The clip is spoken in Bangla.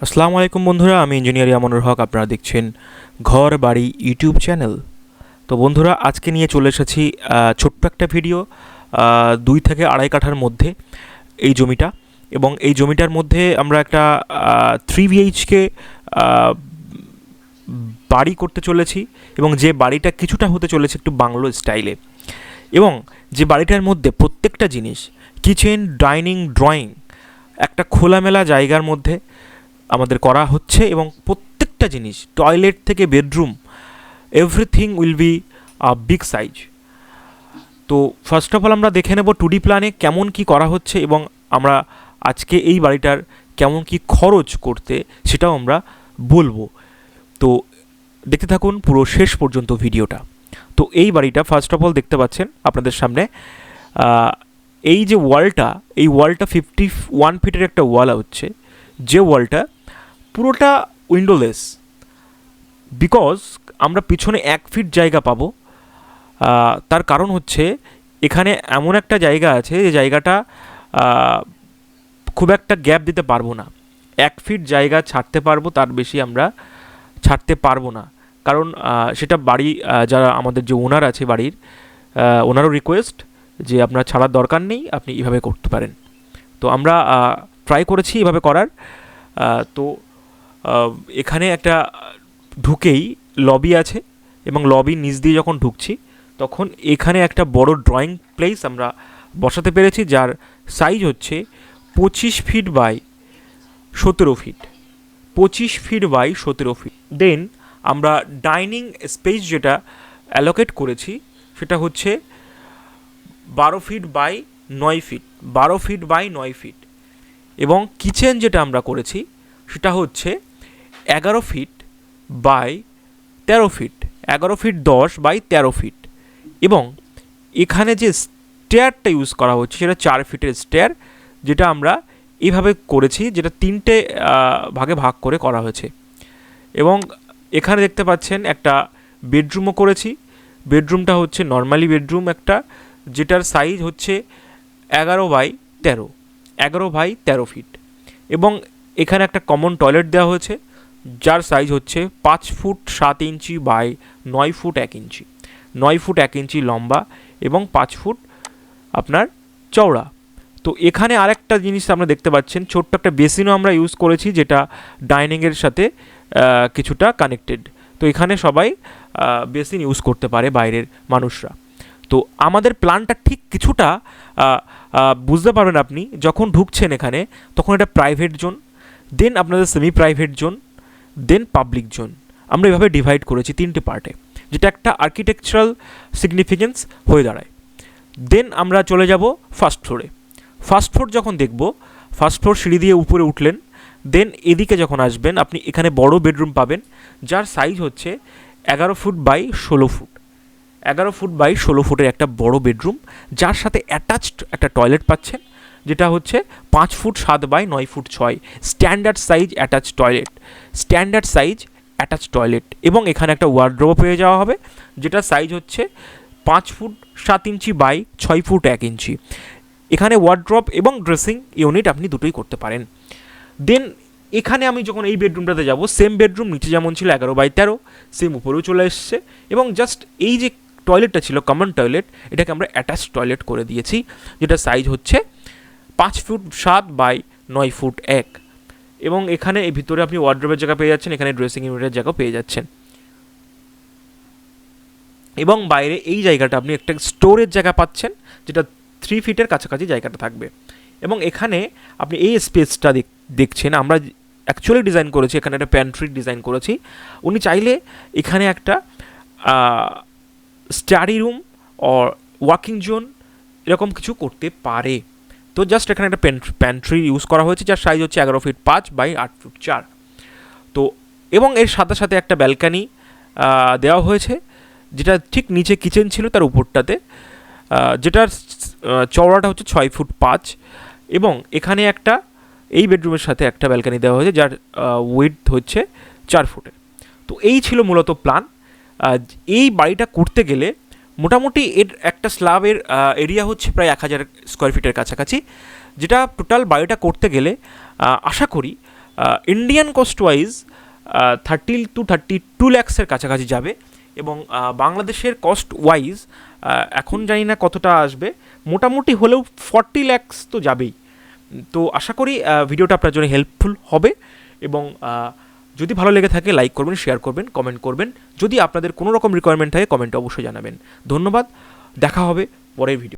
আসসালামু আলাইকুম বন্ধুরা, আমি ইঞ্জিনিয়ার ইয়ামনুর হক। আপনারা দেখছেন ঘর বাড়ি ইউটিউব চ্যানেল। তো বন্ধুরা, আজকে নিয়ে চলে এসেছি ছোট্ট একটা ভিডিও। 2 থেকে আড়াই কাঠার মধ্যে এই জমিটা, এবং এই জমিটার মধ্যে আমরা একটা 3 BHK বাড়ি করতে চলেছি, এবং যে বাড়িটা কিছুটা হতে চলেছে একটু বাংলো স্টাইলে, এবং যে বাড়িটার মধ্যে প্রত্যেকটা জিনিস, কিচেন, ডাইনিং, ড্রয়িং, একটা খোলামেলা জায়গার মধ্যে আমাদের করা হচ্ছে, এবং প্রত্যেকটা জিনিস টয়লেট থেকে bedroom everything will be big size. তো ফার্স্ট অফ অল আমরা দেখে নেব 2D প্ল্যানে কেমন কি করা হচ্ছে, এবং আমরা আজকে এই বাড়িটার কেমন কি খরচ করতে সেটাও আমরা বলবো। তো দেখতে থাকুন পুরো শেষ পর্যন্ত ভিডিওটা। তো এই বাড়িটা ফার্স্ট অফ অল দেখতে পাচ্ছেন আপনাদের সামনে, এই যে ওয়ালটা, এই ওয়ালটা 51 ফিটের একটা ওয়াল হচ্ছে, যে ওয়ালটা পুরোটা উইন্ডোলেস, বিকজ আমরা পিছনে 1 ফিট জায়গা পাবো। তার কারণ হচ্ছে এখানে এমন একটা জায়গা আছে যে জায়গাটা খুব একটা গ্যাপ দিতে পারবো না। 1 ফিট জায়গা ছাড়তে পারবো, তার বেশি আমরা ছাড়তে পারবো না। কারণ সেটা বাড়ি, যারা আমাদের যে ওনার আছে বাড়ির, ওনারও রিকোয়েস্ট যে আপনার ছাড়ার দরকার নেই, আপনি এভাবে করতে পারেন। তো আমরা ট্রাই করেছি এভাবে করার। তো এখানে একটা ঢুকেই লবি আছে, এবং লবির নিচ দিয়ে যখন ঢুকছি তখন এখানে একটা বড় ড্রয়িং প্লেস আমরা বসাতে পেরেছি, যার সাইজ হচ্ছে 25 feet by 17 feet. 25 feet by 17 feet. Then আমরা ডাইনিং স্পেস যেটা অ্যালোকেট করেছি সেটা হচ্ছে 12 feet by 9 feet. 12 feet by 9 feet. এবং কিচেন যেটা আমরা করেছি সেটা হচ্ছে 11 feet by 13 feet. 11 feet 10 by 13 feet. এবং এখানে যে স্টেয়ারটা ইউজ করা হচ্ছে সেটা 4 ফিটের স্টেয়ার, যেটা আমরা এইভাবে করেছি, যেটা 3টে ভাগে ভাগ করে করা হয়েছে। এবং এখানে দেখতে পাচ্ছেন একটা বেডরুমও করেছি। বেডরুমটা হচ্ছে নর্মালি বেডরুম একটা, যেটার সাইজ হচ্ছে 11 বাই 13। 11 by 13 feet. এবং এখানে একটা কমন টয়লেট দেওয়া হয়েছে, যার সাইজ হচ্ছে 5 foot 7 inch by 9 foot 1 inch. 9 foot 1 inch লম্বা এবং 5 ফুট আপনার চওড়া। তো এখানে আরেকটা জিনিস আমরা দেখতে পাচ্ছেন, ছোট্ট একটা বেসিনও আমরা ইউজ করেছি, যেটা ডাইনিংয়ের সাথে কিছুটা কানেক্টেড। তো এখানে সবাই বেসিন ইউজ করতে পারে, বাইরের মানুষরা। তো আমাদের প্ল্যানটা ঠিক কিছুটা বুঝতে পারবেন আপনি যখন ঢুকছেন এখানে, তখন এটা প্রাইভেট জোন, দেন আপনাদের সেমি প্রাইভেট জোন, দেন পাবলিক জোন। আমরা এভাবে ডিভাইড করেছি 3টে পার্টে, যেটা একটা আর্কিটেকচারাল সিগনিফিকেন্স হয়ে দাঁড়ায়। দেন আমরা চলে যাব ফার্স্ট ফ্লোরে। ফার্স্ট ফ্লোর যখন দেখব, ফার্স্ট ফ্লোর সিঁড়ি দিয়ে উপরে উঠলেন, দেন এদিকে যখন আসবেন আপনি এখানে বড় বেডরুম পাবেন, যার সাইজ হচ্ছে 11 foot by 16 foot. 11 foot by 16 ফুটের একটা বড় বেডরুম, যার সাথে অ্যাটাচড একটা টয়লেট পাচ্ছেন, যেটা হচ্ছে 5 foot 7 by 9 foot 6। Standard size attach toilet. Standard size attach toilet. এবং এখানে একটা ওয়ার্ড্রোবও পেয়ে যাওয়া হবে, যেটার সাইজ হচ্ছে 5 ফুট 7 ইঞ্চি বাই 6 ফুট 1 ইঞ্চি। এখানে ওয়ার্ড্রপ এবং ড্রেসিং ইউনিট আপনি দুটোই করতে পারেন। দেন এখানে আমি যখন এই বেডরুমটাতে যাব, সেম বেডরুম নিচে যেমন ছিল 11 বাই 13, সেম উপরেও চলে এসছে। এবং জাস্ট এই যে টয়লেটটা ছিল কমন টয়লেট, এটাকে আমরা অ্যাটাচ টয়লেট করে দিয়েছি, যেটা সাইজ হচ্ছে 5 ফুট 7 বাই 9 ফুট 1। এবং এখানে এই ভিতরে আপনি ওয়ার্ড্রোবের জায়গা পেয়ে যাচ্ছেন, এখানে ড্রেসিং ইউনিটের জায়গাও পেয়ে যাচ্ছেন। এবং বাইরে এই জায়গাটা আপনি একটা স্টোরের জায়গা পাচ্ছেন, যেটা 3 ফিটের কাছাকাছি জায়গাটা থাকবে। এবং এখানে আপনি এই স্পেসটা দেখছেন, আমরা অ্যাকচুয়ালি ডিজাইন করেছি, এখানে একটা প্যান্ট্রি ডিজাইন করেছি। উনি চাইলে এখানে একটা study room or walking zone এরকম কিছু করতে পারে। তো জাস্ট এখানে একটা প্যান্ট্রি ইউজ করা হয়েছে, যার সাইজ হচ্ছে 11 ফিট 5 বাই 8 ফুট 4। তো এবং এর সাথে সাথে একটা ব্যালকানি দেওয়া হয়েছে, যেটা ঠিক নিচে কিচেন ছিল তার উপরটাতে, যেটার চওড়াটা হচ্ছে 6 ফুট 5। এবং এখানে একটা এই বেডরুমের সাথে একটা ব্যালকানি দেওয়া হয়েছে, যার উইডথ হচ্ছে 4 ফুটের। তো এই ছিল মূলত প্ল্যান। এই বাড়িটা করতে গেলে মোটামুটি এর একটা স্ল্যাবের এরিয়া হচ্ছে প্রায় 1000 স্কোয়ার ফিটের কাছাকাছি, যেটা টোটাল বাড়িটা করতে গেলে আশা করি ইন্ডিয়ান কস্ট ওয়াইজ 30 to 32 ল্যাক্সের কাছাকাছি যাবে, এবং বাংলাদেশের কস্ট ওয়াইজ এখন জানি না কতটা আসবে, মোটামুটি হলেও 40 ল্যাক্স তো যাবেই। তো আশা করি ভিডিওটা আপনার জন্য হেল্পফুল হবে, এবং যদি ভালো লেগে থাকে লাইক করবেন, শেয়ার করবেন, কমেন্ট করবেন। যদি আপনাদের কোনো রকম রিকোয়ারমেন্ট থাকে কমেন্টে অবশ্যই জানাবেন। ধন্যবাদ, দেখা হবে পরের ভিডিও।